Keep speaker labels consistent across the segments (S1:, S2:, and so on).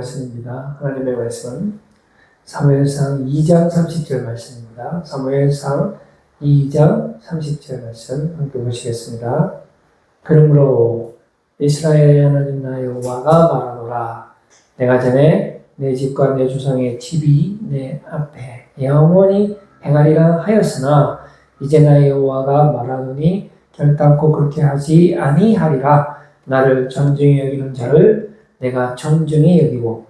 S1: 말씀입니다. 하나님의 말씀은 사무엘상 2장 30절 말씀입니다. 사무엘상 2장 30절 말씀 함께 보시겠습니다. 그러므로 이스라엘의 하나님 나 여호와가 말하노라. 내가 전에 내 집과 내 조상의 집이 내 앞에 영원히 행하리라 하였으나 이제 나 여호와가 말하노니 결단코 그렇게 하지 아니하리라. 나를 존중히 여기는 자를 내가 존중히 여기고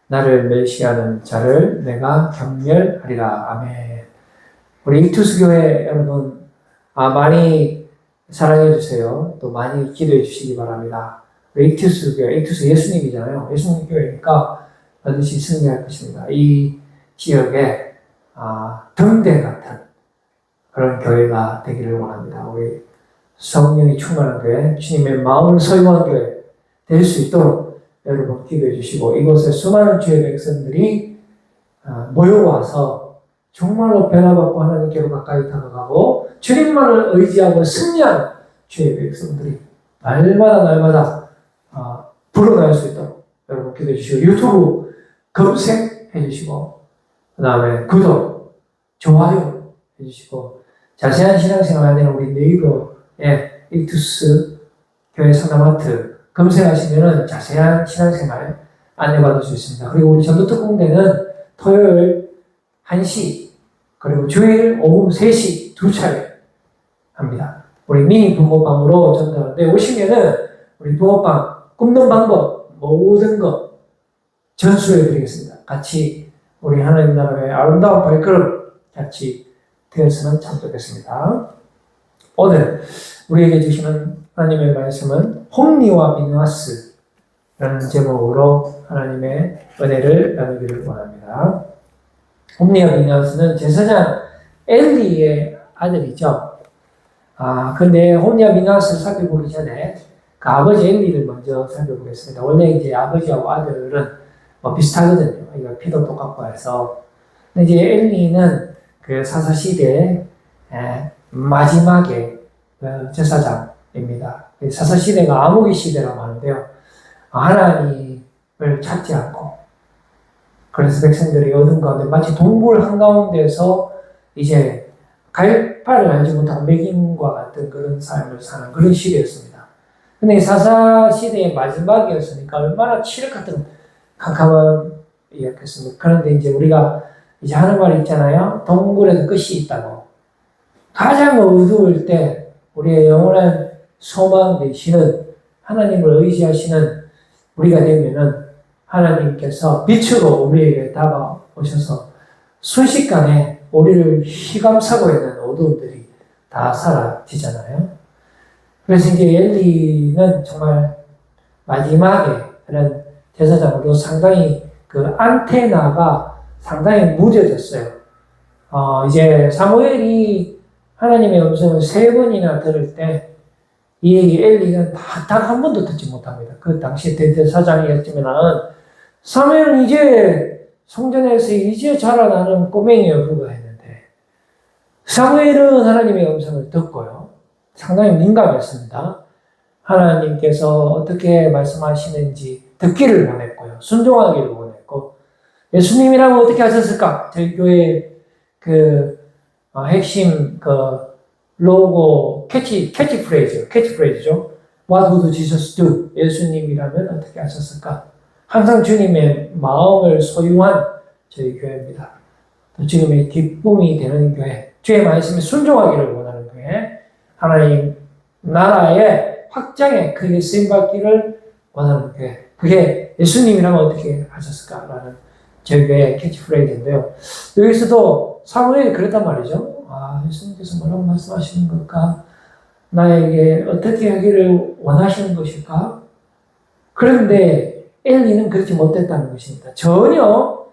S1: 나를 멸시하는 자를 내가 경멸하리라. 아멘. 우리 이투스교회 여러분 많이 사랑해 주세요. 또 많이 기도해 주시기 바랍니다. 우리 이투스교회, 이투스 예수님이잖아요. 예수님 교회니까 반드시 승리할 것입니다. 이 지역에 등대 같은 그런 교회가 되기를 원합니다. 우리 성령이 충만한 교회, 주님의 마음을 소유한 교회 될 수 있도록 여러분 기도해 주시고, 이곳에 수많은 주의 백성들이 모여와서 정말로 변화받고 하나님께로 가까이 다가가고 주님만을 의지하고 승리하는 주의 백성들이 날마다 불어날 수 있도록 여러분 기도해 주시고, 유튜브 검색해 주시고, 그 다음에 구독, 좋아요 해주시고, 자세한 신앙생활 안에는 우리 네이버에 이투스 교회 상담하트 검색하시면은 자세한 신앙생활 안내받을 수 있습니다. 그리고 우리 전도특공대는 토요일 1시, 그리고 주일 오후 3시 두 차례 합니다. 우리 미니 붕어빵으로 전도하는데, 오시면은 우리 붕어빵 굽는 방법 모든 것 전수해 드리겠습니다. 같이 우리 하나님 나라의 아름다운 발걸음 같이 되었으면 참 좋겠습니다. 오늘 우리에게 주시는 하나님의 말씀은 홈리와 비누아스라는 제목으로 하나님의 은혜를 나누기를 원합니다. 홈리와 비누아스는 제사장 엘리의 아들이죠. 근데 홈리와 비누아스를 살펴보기 전에 그 아버지 엘리를 먼저 살펴보겠습니다. 원래 이제 아버지하고 아들은 비슷하거든요. 이거 피도 똑같고 해서. 근데 이제 엘리는 그 사사시대의 마지막에 제사장입니다. 사사시대가 암흑의 시대라고 하는데요. 하나님을 찾지 않고, 그래서 백성들이 어둠 가운데 마치 동굴 한가운데서 이제 갈 바를 알지 못한 맥인과 같은 그런 삶을 사는 그런 시대였습니다. 근데 사사시대의 마지막이었으니까 얼마나 칠흑 같은 캄캄한 이야기였습니다. 그런데 이제 우리가 이제 하는 말이 있잖아요. 동굴에도 끝이 있다고. 가장 어두울 때 우리의 영원한 소망 되시는 하나님을 의지하시는 우리가 되면은 하나님께서 빛으로 우리에게 다가오셔서 순식간에 우리를 휘감싸고 있는 어두움들이 다 사라지잖아요. 그래서 이제 엘리는 정말 마지막에 그런 제사장으로 상당히 그 안테나가 상당히 무뎌졌어요. 이제 사무엘이 하나님의 음성을 3번이나 들을 때, 이 엘리는 단 한 번도 듣지 못합니다. 그 당시 대제사장이었지만, 사무엘은 이제 성전에서 이제 자라나는 꼬맹이에 불과했는데, 사무엘은 하나님의 음성을 듣고요. 상당히 민감했습니다. 하나님께서 어떻게 말씀하시는지 듣기를 원했고요. 순종하기를 원했고, 예수님이라면 어떻게 하셨을까? 저희 교회 핵심 로고 캐치프레이즈죠. What would Jesus do? 예수님이라면 어떻게 하셨을까? 항상 주님의 마음을 소유한 저희 교회입니다. 또 지금의 기쁨이 되는 교회, 주의 말씀에 순종하기를 원하는 교회, 하나님 나라의 확장에 크게 쓰임받기를 원하는 교회, 그게 예수님이라면 어떻게 하셨을까라는 저희 교회의 캐치프레이즈인데요. 여기서도 사무엘이 그랬단 말이죠. 예수님께서 뭐라고 말씀하시는 걸까? 나에게 어떻게 하기를 원하시는 것일까? 그런데 엘리는 그렇지 못했다는 것입니다. 전혀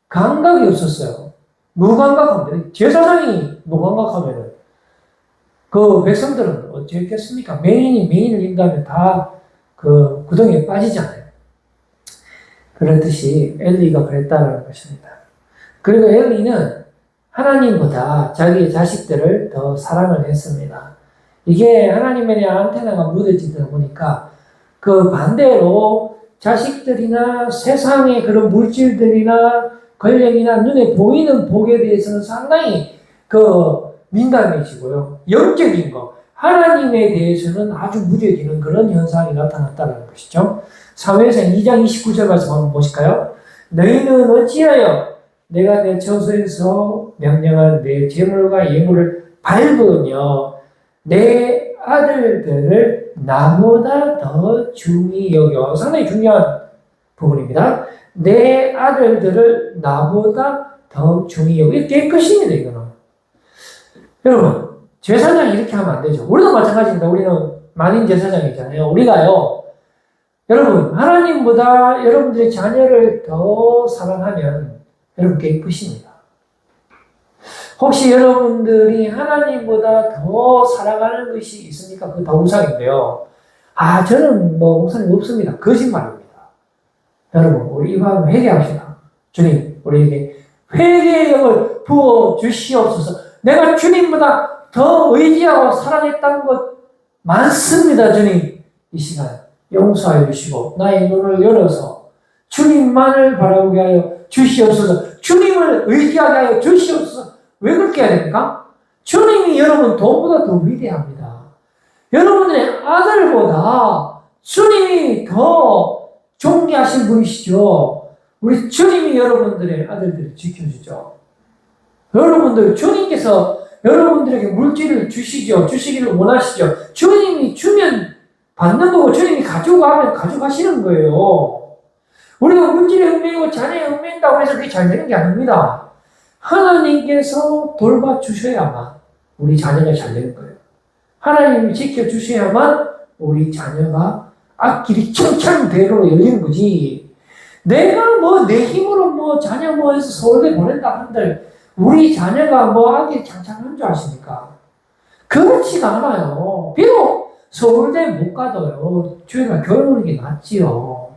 S1: 감각이 없었어요. 무감각합니다. 제사장이 무감각하면 그 백성들은 어찌했겠습니까? 맹인을 인다면 다 그 구덩이에 빠지잖아요. 그렇듯이 엘리가 그랬다는 것입니다. 그리고 엘리는 하나님보다 자기의 자식들을 더 사랑을 했습니다. 이게 하나님에 대한 안테나가 묻어지다 보니까 그 반대로 자식들이나 세상의 그런 물질들이나 권력이나 눈에 보이는 복에 대해서는 상당히 민감해지고요. 영적인 거, 하나님에 대해서는 아주 무뎌지는 그런 현상이 나타났다는 것이죠. 사무엘상 2장 29절 말씀 한번 보실까요? 너희는 어찌하여 내가 내 처소에서 명령한 내 재물과 예물을 밟으며 내 아들들을 나보다 더 중히 여겨. 상당히 중요한 부분입니다. 내 아들들을 나보다 더 중히 여겨. 이게 깨끗입니다, 이거는. 여러분, 제사장이 이렇게 하면 안 되죠. 우리도 마찬가지입니다. 우리는 만인 제사장이잖아요. 우리가요, 여러분, 하나님보다 여러분들의 자녀를 더 사랑하면 여러분 깨끗입니다. 혹시 여러분들이 하나님보다 더 사랑하는 것이 있습니까? 그거 다 우상인데요. 저는 우상이 없습니다. 거짓말입니다. 여러분, 우리 이거 회개합시다. 주님, 우리에게 회개의 영을 부어 주시옵소서. 내가 주님보다 더 의지하고 사랑했다는 것 많습니다, 주님. 이 시간 용서해 주시고 나의 눈을 열어서 주님만을 바라보게 하여 주시옵소서. 주님을 의지하게 하여 주시옵소서. 왜 그렇게 해야 됩니까? 주님이 여러분 돈보다 더 위대합니다. 여러분의 아들보다 주님이 더 존귀하신 분이시죠. 우리 주님이 여러분들의 아들들을 지켜주죠. 여러분들, 주님께서 여러분들에게 물질을 주시기를 원하시죠. 주님이 주면 받는 거고, 주님이 가져가면 가져가시는 거예요. 우리가 물질에 얽매이고 자녀에 얽매인다고 해서 그게 잘 되는 게 아닙니다. 하나님께서 돌봐주셔야만 우리 자녀가 잘 되는 거예요. 하나님이 지켜주셔야만 우리 자녀가 앞길이 천천대로 열리는 거지. 내가 내 힘으로 자녀 해서 서울대 보낸다 한들 우리 자녀가 앞길이 창창한 줄 아십니까? 그렇지가 않아요. 비록 서울대 못 가도요, 주일날 교회 오는 게 낫지요.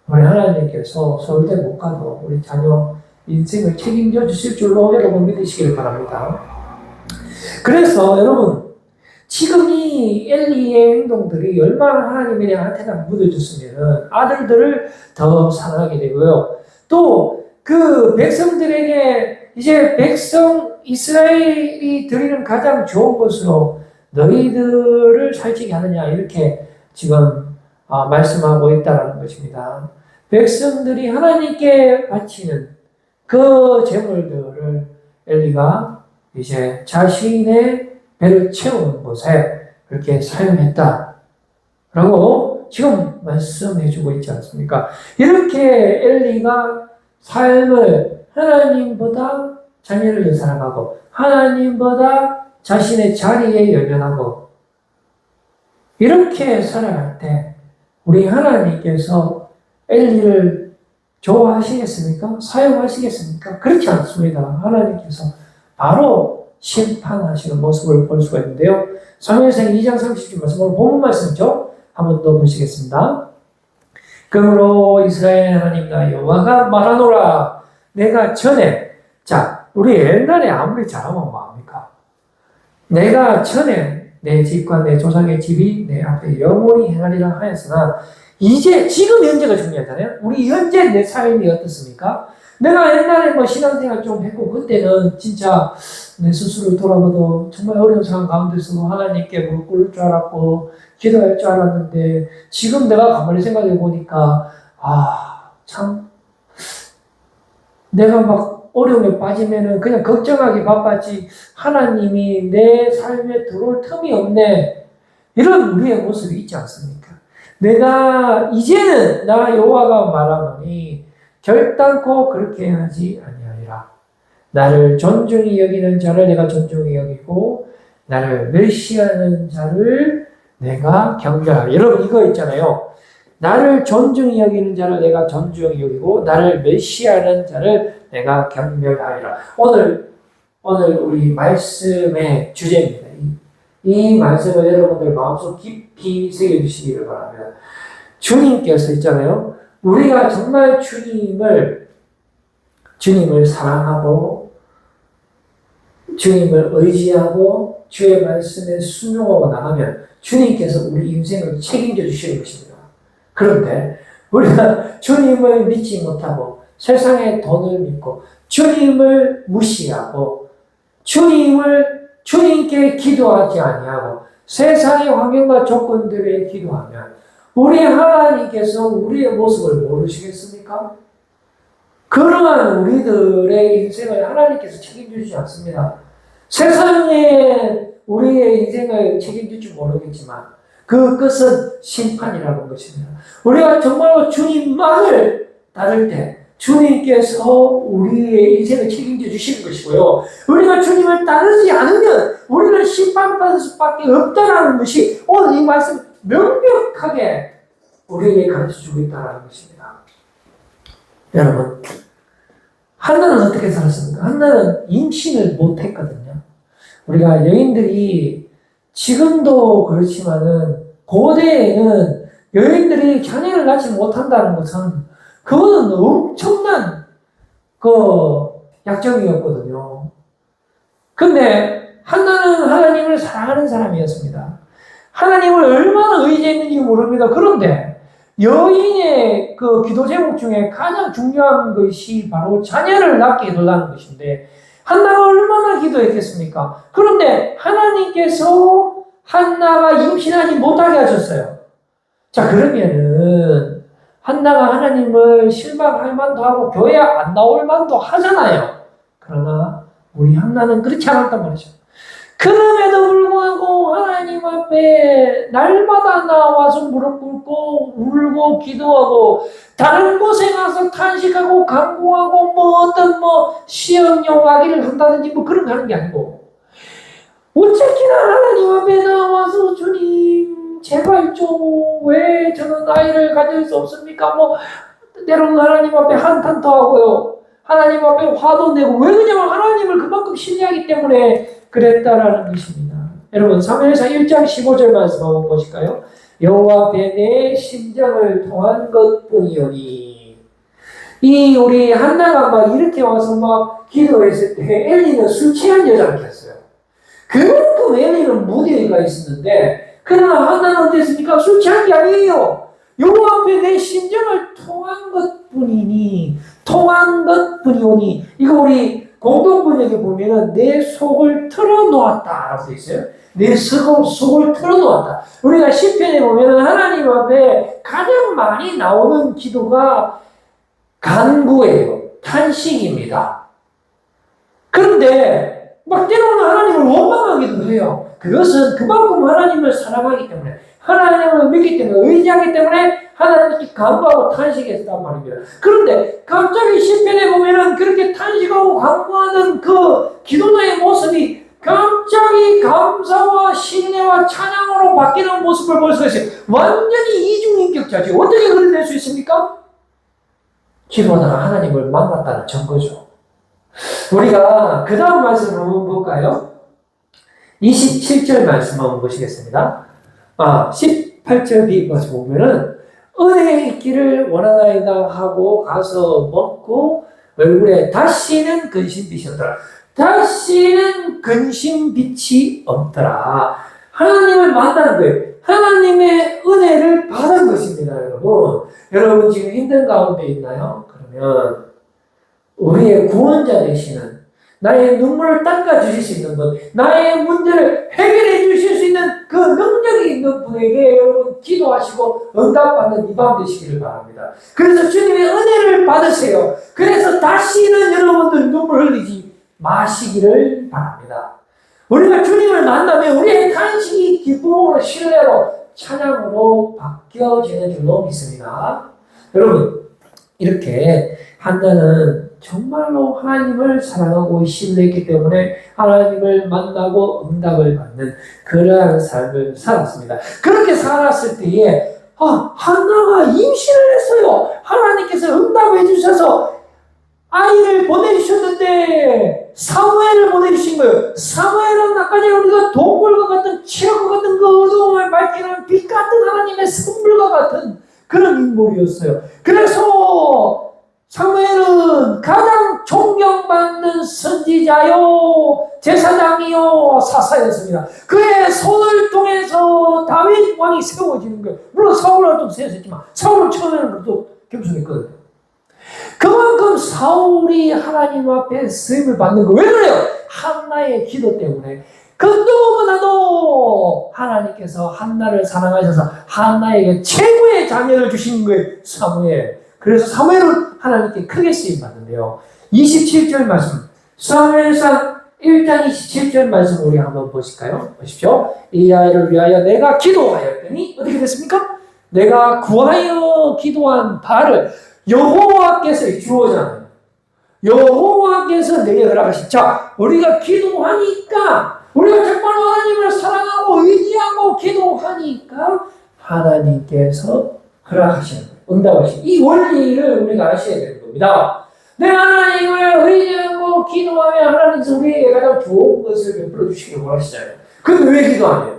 S1: 우리 하나님께서 서울대 못 가도 우리 자녀 인생을 책임져 주실 줄로 여러분 믿으시길 바랍니다. 그래서 여러분, 지금 이 엘리의 행동들이 얼마나 하나님에 대한 한테나 묻어줬으면 아들들을 더 사랑하게 되고요. 또 그 백성들에게 이제 이스라엘이 드리는 가장 좋은 것으로 너희들을 살찌게 하느냐, 이렇게 지금 말씀하고 있다는 것입니다. 백성들이 하나님께 바치는 그 재물들을 엘리가 이제 자신의 배를 채우는 곳에 그렇게 사용했다 라고 지금 말씀해 주고 있지 않습니까? 이렇게 엘리가 삶을 하나님보다 자녀를 사랑하고 하나님보다 자신의 자리에 연연하고 이렇게 살아갈 때 우리 하나님께서 엘리를 좋아하시겠습니까? 사용하시겠습니까? 그렇지 않습니다. 하나님께서 바로 심판하시는 모습을 볼 수가 있는데요. 사무엘상 2장 30절 말씀은 본문 말씀이죠. 한번 더 보시겠습니다. 그러므로 이스라엘 하나님 나 여호와가 말하노라. 내가 전에, 우리 옛날에 아무리 잘하면 뭐합니까? 내가 전에 내 집과 내 조상의 집이 내 앞에 영원히 행하리라 하였으나 이제 지금 현재가 중요하잖아요. 우리 현재 내 삶이 어떻습니까? 내가 옛날에 신앙생활 좀 했고 그때는 진짜 내 스스로 돌아봐도 정말 어려운 상황 가운데서도 하나님께 무릎 꿇을 줄 알았고 기도할 줄 알았는데 지금 내가 가만히 생각해 보니까 참 내가 어려움에 빠지면은 그냥 걱정하기 바빴지 하나님이 내 삶에 들어올 틈이 없네. 이런 우리의 모습이 있지 않습니까? 내가 이제는 나 여호와가 말하노니 결단코 그렇게 하지 아니하리라. 나를 존중히 여기는 자를 내가 존중히 여기고 나를 멸시하는 자를 내가 경멸하리라. 여러분 이거 있잖아요. 나를 존중히 여기는 자를 내가 존중히 여기고 나를 멸시하는 자를 내가 경멸하리라. 오늘 우리 말씀의 주제입니다. 이 말씀을 여러분들 마음속 깊이 새겨주시기를 바랍니다. 주님께서 있잖아요. 우리가 정말 주님을 사랑하고 주님을 의지하고 주의 말씀에 순종하고 나가면 주님께서 우리 인생을 책임져 주시는 것입니다. 그런데 우리가 주님을 믿지 못하고 세상의 돈을 믿고 주님을 무시하고 주님께 기도하지 아니하고 세상의 환경과 조건들에 기도하면 우리 하나님께서 우리의 모습을 모르시겠습니까? 그러한 우리들의 인생을 하나님께서 책임지지 않습니다. 세상에 우리의 인생을 책임질 줄 모르겠지만 그 끝은 심판이라는 것입니다. 우리가 정말로 주님만을 따를 때 주님께서 우리의 인생을 책임져 주시는 것이고요. 우리가 주님을 따르지 않으면 우리는 심판받을 수밖에 없다는 것이 오늘 이 말씀 명백하게 우리에게 가르쳐주고 있다는 것입니다. 여러분, 한나는 어떻게 살았습니까? 한나는 임신을 못했거든요. 우리가 여인들이 지금도 그렇지만은 고대에는 여인들이 자녀를 낳지 못한다는 것은 그거는 엄청난 약점이었거든요. 근데 한나는 하나님을 사랑하는 사람이었습니다. 하나님을 얼마나 의지했는지 모릅니다. 그런데 여인의 기도 제목 중에 가장 중요한 것이 바로 자녀를 낳게 해달라는 것인데 한나가 얼마나 기도했겠습니까? 그런데 하나님께서 한나가 임신하지 못하게 하셨어요. 자, 그러면은 한나가 하나님을 실망할 만도 하고 교회 안 나올 만도 하잖아요. 그러나 우리 한나는 그렇지 않았단 말이죠. 그럼에도 불구하고 하나님 앞에 날마다 나와서 무릎 꿇고 울고 기도하고 다른 곳에 가서 탄식하고 간구하고 어떤 시험용 아기를 한다든지 그런 거 하는 게 아니고 어쨌기나 하나님 앞에 나와서 주님 제발 좀 왜 저는 아이를 가질 수 없습니까? 때로는 하나님 앞에 한탄도 하고요. 하나님 앞에 화도 내고 왜 그러냐면 하나님을 그만큼 신뢰하기 때문에 그랬다라는 것입니다. 여러분 사무엘상 1장 15절 말씀 한번 보실까요? 여호와 앞에 내 심정을 통한 것뿐이오니 이 우리 한나가 이렇게 와서 기도했을 때 엘리는 술 취한 여자였어요. 그만큼 엘리는 무디가 있었는데 그러나 한나는 어땠습니까? 술 취한 게 아니에요. 여호와 앞에 내 심정을 통한 것뿐이니 이거 우리 공동번역에 보면은 내 속을 털어놓았다라고 되어 있어요. 내 속을 털어놓았다. 우리가 시편에 보면은 하나님 앞에 가장 많이 나오는 기도가 간구예요. 탄식입니다. 그런데 때로는 하나님을 원망하기도 해요. 그것은 그만큼 하나님을 사랑하기 때문에 하나님을 믿기 때문에 의지하기 때문에 하나님께 간구하고 탄식했단 말입니다. 그런데 갑자기 시편에 보면은 그렇게 탄식하고 간구하는 그 기도자의 모습이 갑자기 감사와 신뢰와 찬양으로 바뀌는 모습을 볼 수가 있어요. 완전히 이중인격자죠. 어떻게 그렇게 될 수 있습니까? 기도하다가 하나님을 만났다는 증거죠. 우리가 그 다음 말씀 한번 볼까요? 27절 말씀 한번 보시겠습니다. 18절 뒤에서 보면은 은혜에 있기를 원하나이다 하고 가서 먹고 얼굴에 다시는 근심빛이 없더라. 다시는 근심빛이 없더라. 하나님을 만난 거예요. 하나님의 은혜를 받은 것입니다, 여러분. 여러분 지금 힘든 가운데 있나요? 그러면 우리의 구원자 되시는 나의 눈물을 닦아주실 수 있는 분, 나의 문제를 해결해 주실 수 있는 그 능력이 있는 분에게 여러분 기도하시고 응답받는 이 밤 되시기를 바랍니다. 그래서 주님의 은혜를 받으세요. 그래서 다시는 여러분들 눈물 흘리지 마시기를 바랍니다. 우리가 주님을 만나면 우리의 탄식이 기쁨으로 신뢰로 찬양으로 바뀌어지는 줄로 믿습니다. 여러분 이렇게 한나는 정말로 하나님을 사랑하고 신뢰했기 때문에 하나님을 만나고 응답을 받는 그러한 삶을 살았습니다. 그렇게 살았을 때에 한나가 임신을 했어요. 하나님께서 응답해 주셔서 아이를 보내주셨는데 사무엘을 보내주신 거예요. 사무엘은 아까 전에 우리가 동굴과 같은 치욕과 같은 그 어두움을 밝히는 빛 같은 하나님의 선물과 같은 그런 인물이었어요. 그래서 사무엘은 가장 존경 존경받는 선지자요 제사장이요 사사였습니다. 그의 손을 통해서 다윗 왕이 세워지는 거예요. 물론 사울을 좀 세웠지만 사울은 처음에는 또 겸손했거든요. 그만큼 사울이 하나님 앞에 쓰임을 받는 거. 왜 그래요? 한나의 기도 때문에. 그 누구보다도 하나님께서 한나를 사랑하셔서 한나에게 최고의 자녀를 주신 거예요. 사무엘. 그래서 사무엘은 하나님께 크게 쓰임 받는데요. 27절 말씀, 사무엘상 1장 27절 말씀 우리 한번 보실까요? 보십시오. 이 아이를 위하여 내가 기도하였더니 어떻게 됐습니까? 내가 구하여 기도한 바를 여호와께서 주어잖아요. 여호와께서 내게 허락하신. 자, 우리가 기도하니까, 우리가 정말 하나님을 사랑하고 의지하고 기도하니까 하나님께서 허락하시는 거예요. 응답하시는 이 원리를 우리가 아셔야 되는 겁니다. 내가 하나님을 의지하고 기도하면 하나님께서 우리에게 가장 좋은 것을 베풀어 주시길 원하시잖아요. 근데 왜 기도하냐?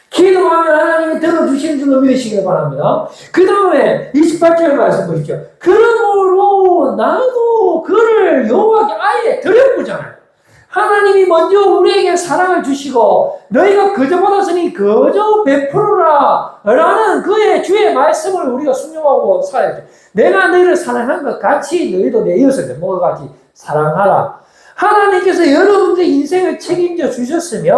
S1: 기도하면 하나님이 들어주시는 줄로 믿으시길 바랍니다. 그 다음에 28절 말씀 보시죠. 그러므로 나도 그를 여호와께 아예 드려보잖아요. 하나님이 먼저 우리에게 사랑을 주시고 너희가 그저 받았으니 그저 베풀어라 라는 그의 주의 말씀을 우리가 순종하고 살아야죠. 내가 너희를 사랑한 것 같이 너희도 내 이웃을 내 몸과 같이 사랑하라. 하나님께서 여러분들의 인생을 책임져 주셨으면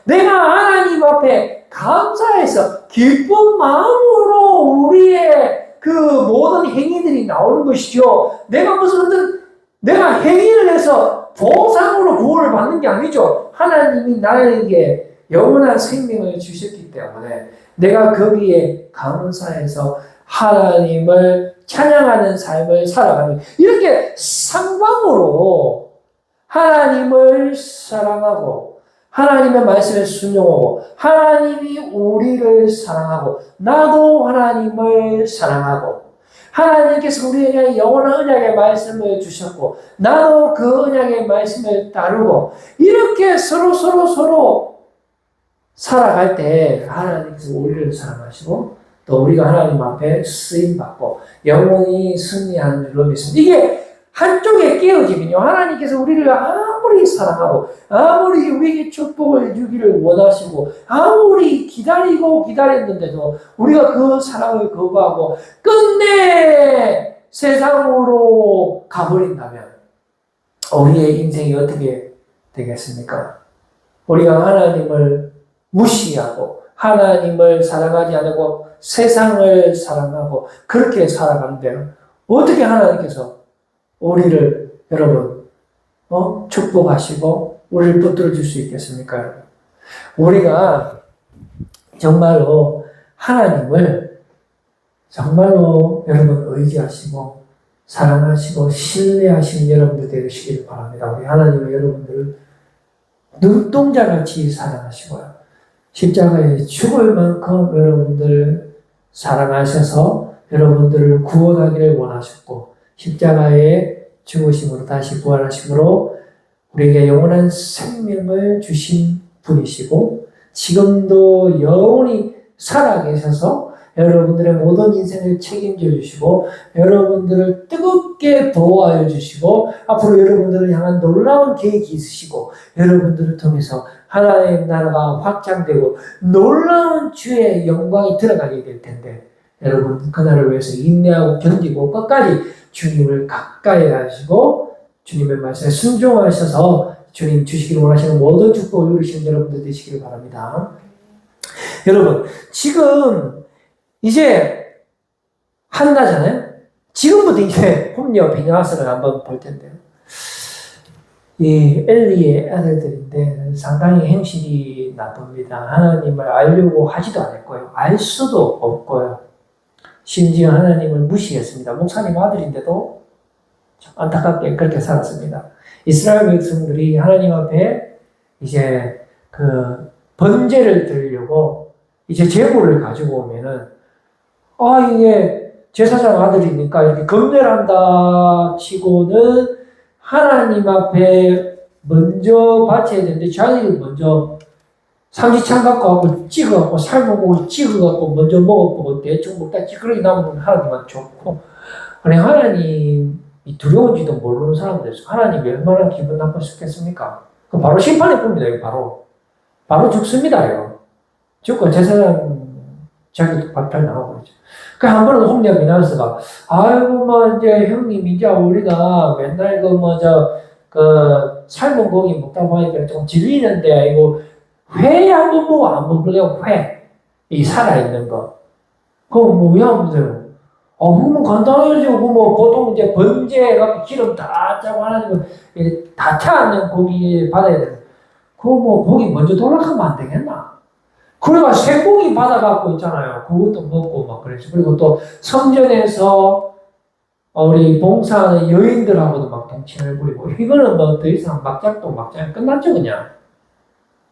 S1: 내가 하나님 앞에 감사해서 기쁜 마음으로 우리의 그 모든 행위들이 나오는 것이죠. 내가 행위를 해서 보상으로 구원을 받는 게 아니죠. 하나님이 나에게 영원한 생명을 주셨기 때문에 내가 거기에 감사해서 하나님을 찬양하는 삶을 살아가는, 이렇게 상방으로 하나님을 사랑하고 하나님의 말씀에 순종하고 하나님이 우리를 사랑하고 나도 하나님을 사랑하고 하나님께서 우리에게 영원한 언약의 말씀을 주셨고 나도 그 언약의 말씀을 따르고 이렇게 서로 살아갈 때 하나님께서 우리를 사랑하시고 또 우리가 하나님 앞에 쓰임받고 영원히 승리하는 줄로 믿습니다. 이게 한쪽에 깨어지면요, 하나님께서 우리를 아무리 사랑하고 아무리 우리에게 축복을 주기를 원하시고 아무리 기다렸는데도 우리가 그 사랑을 거부하고 끝내 세상으로 가버린다면 우리의 인생이 어떻게 되겠습니까? 우리가 하나님을 무시하고 하나님을 사랑하지 않고 세상을 사랑하고 그렇게 살아가는데요, 어떻게 하나님께서 우리를 여러분 축복하시고 우리를 붙들어 줄 수 있겠습니까? 우리가 정말로 하나님을 정말로 여러분 의지하시고 사랑하시고 신뢰하시는 여러분들 되시길 바랍니다. 우리 하나님은 여러분들을 눈동자같이 사랑하시고요, 십자가에 죽을 만큼 여러분들 사랑하셔서 여러분들을 구원하기를 원하셨고 십자가에 죽으심으로 다시 부활하심으로 우리에게 영원한 생명을 주신 분이시고 지금도 영원히 살아계셔서 여러분들의 모든 인생을 책임져 주시고 여러분들을 뜨겁게 보호하여 주시고 앞으로 여러분들을 향한 놀라운 계획이 있으시고 여러분들을 통해서 하나님의 나라가 확장되고 놀라운 주의 영광이 드러나게 될 텐데 여러분 그날을 위해서 인내하고 견디고 끝까지 주님을 가까이 하시고 주님의 말씀에 순종하셔서 주님 주시기를 원하시는 모든 축복을 누리시는 여러분들 되시기를 바랍니다. 여러분 지금 이제 한나잖아요. 지금부터 이제 홈녀 베냐스를 한번 볼 텐데요. 이 엘리의 아들들인데 상당히 행실이 나쁩니다. 하나님을 알려고 하지도 않았고요. 알 수도 없고요. 심지어 하나님을 무시했습니다. 목사님 아들인데도 참 안타깝게 그렇게 살았습니다. 이스라엘 백성들이 하나님 앞에 이제 그 번제를 드리려고 이제 제물을 가지고 오면은 이게 제사장 아들이니까 이렇게 금례를 한다 치고는 하나님 앞에 먼저 바쳐야 되는데 자기를 먼저 상지창 갖고 하고 찍어갖고 삶은 고기 찍어갖고 먼저 먹어보고 대충 먹다 찌그러기 남으면 하나님한테 좋고, 아니 하나님 이 두려운지도 모르는 사람들, 하나님이 얼마나 기분 나쁘셨겠습니까? 그 바로 심판의 뿐입니다. 이거 바로 죽습니다. 이거 죽고 제사장 자기도 박탈 나오고 있죠. 그 한 번은 홍련 비나스가 아이고 뭐 이제 형님 이제 우리가 맨날 삶은 고기 먹다 보니까 좀 질리는데 이거 회 한번 먹어 안 먹으려고 회 이 살아있는 거 그거 뭐야 하면서요. 그러면 간단하지. 뭐 보통 이제 번제가 기름 다 짜고 하나님은 다 태워놓은 고기 받아야 돼. 그거 뭐 고기 먼저 돌아가면 안 되겠나? 그래가 쇠고기 받아갖고 있잖아요. 그것도 먹고 막 그랬지. 그리고 또 성전에서 우리 봉사하는 여인들하고도 막 동침을 부리고 이거는 뭐 더 이상 막장 끝났죠 그냥.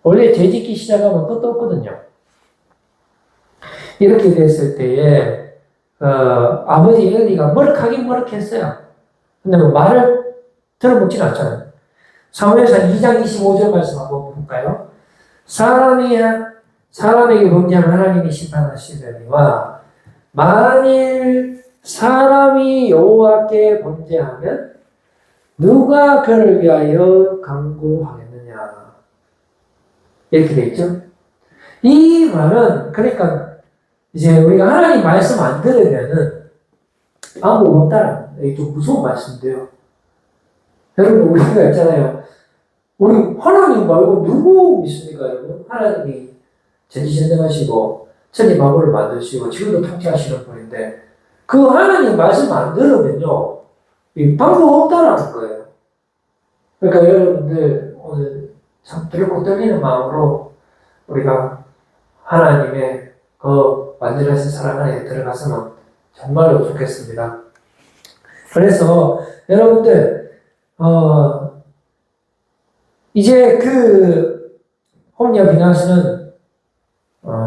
S1: 원래 죄짓기 시작하면 끝도 없거든요. 이렇게 됐을 때에 아버지 엘리가 머쓱하긴 머쓱했어요. 근데 뭐 말을 들어먹지는 않잖아요. 사무엘상 2장 25절 말씀 한번 볼까요? 사람에게 범죄하면 하나님이 심판하시려니와 만일 사람이 여호와께 범죄하면 누가 그를 위하여 강구하겠느냐 이렇게 돼 있죠. 이 말은 그러니까 이제 우리가 하나님 말씀 안 들으면은 아무 못다는 좀 무서운 말씀인데요. 여러분 우리가 있잖아요. 우리 하나님 말고 누구 믿습니까 여러분? 하나님이 전지전능하시고 천지 만물을 만드시고 지금도 통치하시는 분인데 그 하나님 말씀 안 들으면요 방법 없다라는 거예요. 그러니까 여러분들 오늘 참 들고 떨리는 마음으로 우리가 하나님의 그 완전하신 사랑 안에 들어가서는 정말로 좋겠습니다. 그래서 여러분들 이제 그 홍리아 비나스는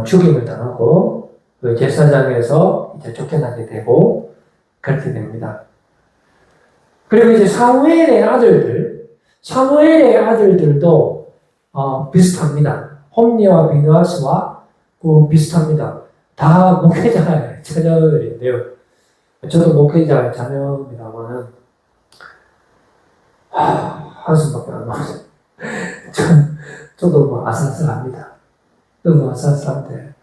S1: 죽임을 당하고 그 제사장에서 이제 쫓겨나게 되고 그렇게 됩니다. 그리고 이제 사무엘의 아들들도 비슷합니다. 홈리와 비나스와 비슷합니다. 다 목회자 자녀들인데요. 저도 목회자 자녀입니다만은 한숨밖에 안 나오죠. 저도 뭐 아슬아슬합니다. 너무 아슬아슬한데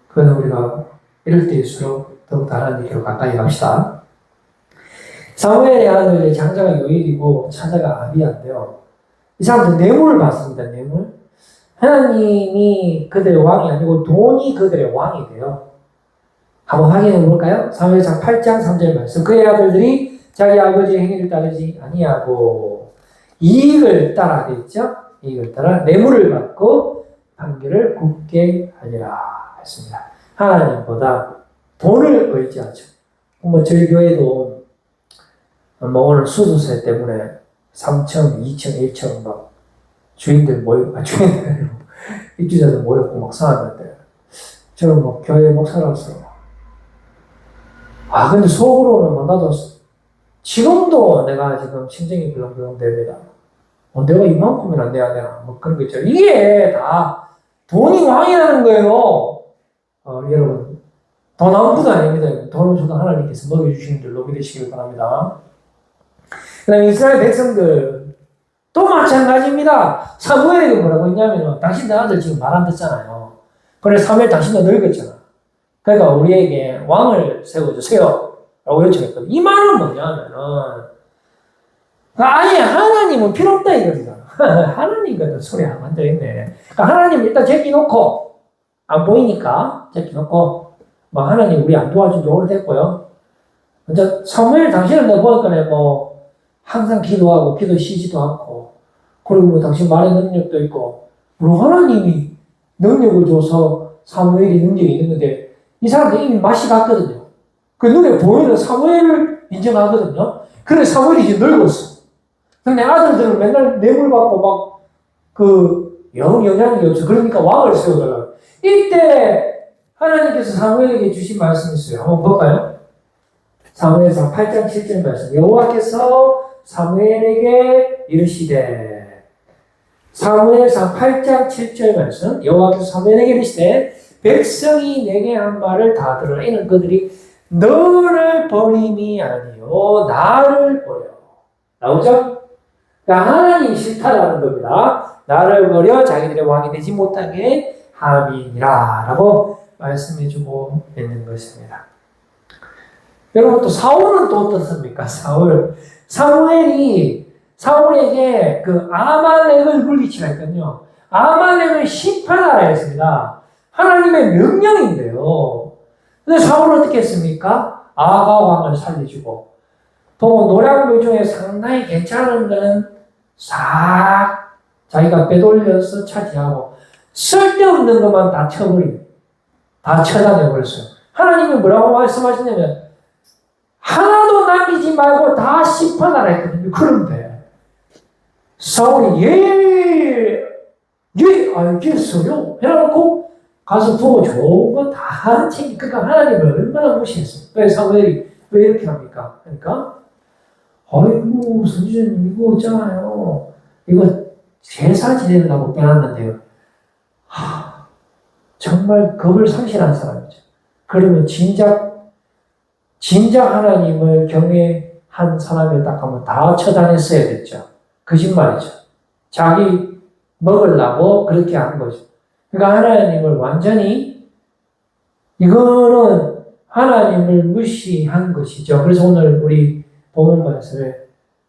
S1: 그러나 우리가 이럴 때일수록 더욱 다른 얘기로 가까이 갑시다. 사무엘의 아들 장자가 요엘이고 차자가 아비야인데요. 이 사람들 뇌물을 받습니다. 뇌물. 하나님이 그들의 왕이 아니고 돈이 그들의 왕이 돼요. 한번 확인해 볼까요? 사무엘상 8장 3절 말씀. 그의 아들들이 자기 아버지의 행위를 따르지 아니하고 이익을 따라겠죠? 이익을 따라 뇌물을 받고 판결을 굽게 하리라 했습니다. 하나님보다 돈을 의지하죠. 뭐 저희 교회도 뭐 오늘 수수세 때문에 3층, 2층, 1층 막 주인들 모이고 입주자들 모였고 막 싸웠는데 저는 뭐 교회 목사로서 근데 속으로는 뭐 나도 지금도 내가 지금 심정이 불렁불렁 됩니다. 내가 이만큼이나 내야 되나 뭐 그런 거 있죠. 이게 다 돈이 왕이라는 거예요. 여러분 돈 아무것도 아닙니다. 돈은 저도 하나님께서 먹여주시는 줄로 믿으시길 바랍니다. 그 다음에 이스라엘 백성들 또 마찬가지입니다. 사무엘에게 뭐라고 했냐면 당신 내 아들 지금 말 안 듣잖아요. 그래서 사무엘 당신도 늙었잖아. 그러니까 우리에게 왕을 세워주세요 라고 요청했거든요. 이 말은 뭐냐면은 아예 하나님은 필요 없다 이겁니다. 하나님과도 소리 안 앉아있네. 그러니까 하나님 일단 제끼놓고 안 보이니까 제끼놓고 뭐 하나님 우리 안 도와준 지 오래됐고요. 이제 사무엘 당신은 내 보니까 뭐 항상 기도하고 기도 쉬지도 않고 그리고 뭐 당신 말의 능력도 있고 뭐 하나님이 능력을 줘서 사무엘이 능력이 있는데 이 사람들 이미 맛이 갔거든요. 그 눈에 보이는 사무엘을 인정하거든요. 그래 사무엘이 이제 늙었어. 근데 아들들은 맨날 뇌물 받고 막 영향이 없어. 그러니까 왕을 세워달라고. 이때 하나님께서 사무엘에게 주신 말씀이 있어요. 한번 볼까요? 사무엘상 8장 7절 말씀. 여호와께서 사무엘에게 이르시되 사무엘상 8장 7절 말씀. 여호와께서 사무엘에게 이르시되 백성이 내게 한 말을 다 들으라. 이는 그들이 너를 버림이 아니요 나를 버려. 나오죠? 그러니까 하나님이 싫다라는 겁니다. 나를 버려 자기들의 왕이 되지 못하게 함이니라 라고 말씀해주고 있는 것입니다. 여러분 또 사울은 또 어떻습니까? 사울에게 그 아말렉을 물리치라 했거든요. 아말렉을 심판하라 했습니다. 하나님의 명령인데요. 근데 사울은 어떻게 했습니까? 아가 왕을 살려주고 또 노략물 중에 상당히 괜찮은 거는 싹 자기가 빼돌려서 차지하고 쓸데없는 것만 다 쳐버리고 다 쳐다내버렸어요. 하나님이 뭐라고 말씀하시냐면 하나도 남기지 말고 다 심판하라 했거든요. 그런데 사울이 알겠어요 해놓고 가서 보고 좋은 거 다 챙기니까 그러니까 하나님을 얼마나 무시했어요. 왜 사무엘이 왜 이렇게 합니까? 그러니까 아이고 선지자님 이거 있잖아요. 이거 제사 지내려고 빼놨는데요. 정말 겁을 상실한 사람이죠. 그러면 진작 하나님을 경외한 사람이었다 하면 다 처단했어야 됐죠. 거짓말이죠. 자기 먹으려고 그렇게 한 거죠. 그러니까 하나님을 완전히 이거는 하나님을 무시한 것이죠. 그래서 오늘 우리 본문 말씀에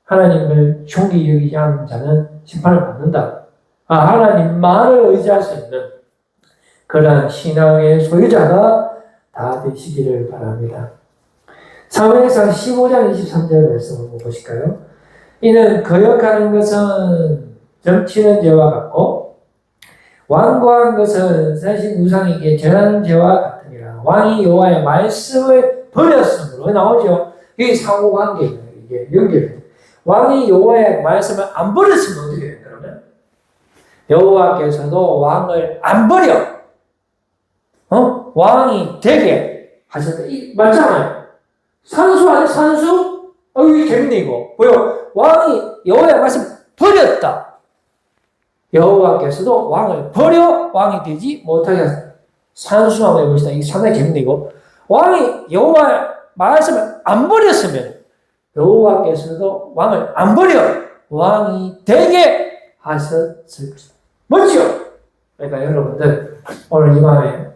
S1: 하나님을 중히 여기지 않는 자는 심판을 받는다. 하나님만을 의지할 수 있는 그러한 신앙의 소유자가 다 되시기를 바랍니다. 사무엘상 15장 23절 말씀을 보실까요? 이는 거역하는 것은 점치는 죄와 같고 완고한 것은 사실 우상에게 전하는 죄와 같으니라. 왕이 여호와의 말씀을 버렸으므로 나오죠. 이게 상호관계예요. 이게 연결돼요. 왕이 여호와의 말씀을 안 버렸으면 어떻게 돼요? 그러면 여호와께서도 왕을 안 버려. 왕이 되게 하셨다. 맞잖아요. 산수 아니 산수? 이게 재밌네 이거. 뭐요? 왕이 여호와의 말씀 버렸다. 여호와께서도 왕을 버려 왕이 되지 못하게 하셨다. 산수하고 해봅시다. 이게 상당히 재밌네 이거. 왕이 여호와의 말씀을 안 버렸으면 여호와께서도 왕을 안 버려 왕이 되게 하셨을 것이다. 멋지요? 그러니까 여러분들 오늘 이 밤에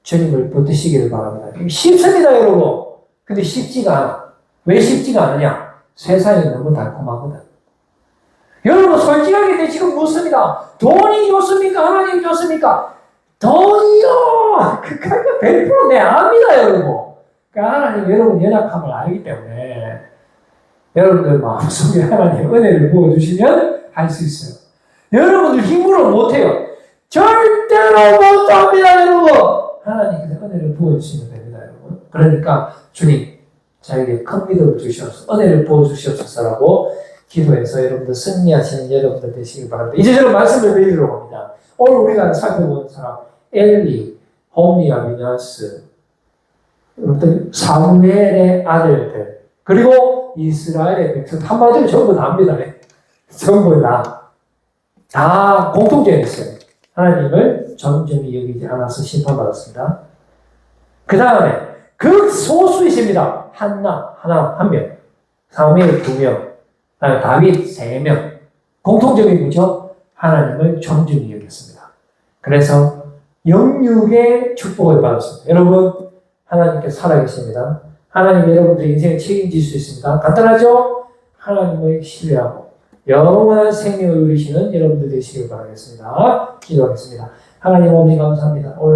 S1: 주님을 붙드시기를 바랍니다. 쉽습니다 여러분. 근데 쉽지가 않아. 왜 쉽지가 않느냐? 세상이 너무 달콤하거든. 여러분 솔직하게 지금 묻습니다. 돈이 좋습니까? 하나님이 좋습니까? 돈이요! 그러니까 100% 내 압니다 여러분. 그러니까 하나님 여러분 연약함을 알기 때문에 여러분들 마음속에 하나님 은혜를 부어주시면 할 수 있어요. 여러분들 힘으로 못해요. 절대로 못합니다 여러분. 하나님께서 은혜를 부어주시면 됩니다 여러분. 그러니까 주님 저에게 큰 믿음을 주시옵소서, 은혜를 부어주시옵소서라고 기도해서 여러분들 승리하시는 여러분들 되시길 바랍니다. 이제 저는 말씀을 드리도록 합니다. 오늘 우리가 살펴본 사람 엘리, 홈리와 비나스, 사무엘의 아들들, 그리고 이스라엘의 백성, 한마디로 전부 다 합니다. 전부 다 공통점이었어요. 하나님을 정점이 여기지 않아서 심판받았습니다. 그 다음에 극소수이십니다. 한 명, 사무엘 2명, 다윗 3명. 공통점이 뭐죠? 하나님을 정중히 여겼습니다. 그래서 영육의 축복을 받았습니다. 여러분, 하나님께 살아계십니다. 하나님 여러분들의 인생을 책임질 수 있습니다. 간단하죠? 하나님을 신뢰하고 영원한 생명을 누리시는 여러분들 되시길 바라겠습니다. 기도하겠습니다. 하나님 아버지 감사합니다. 오늘도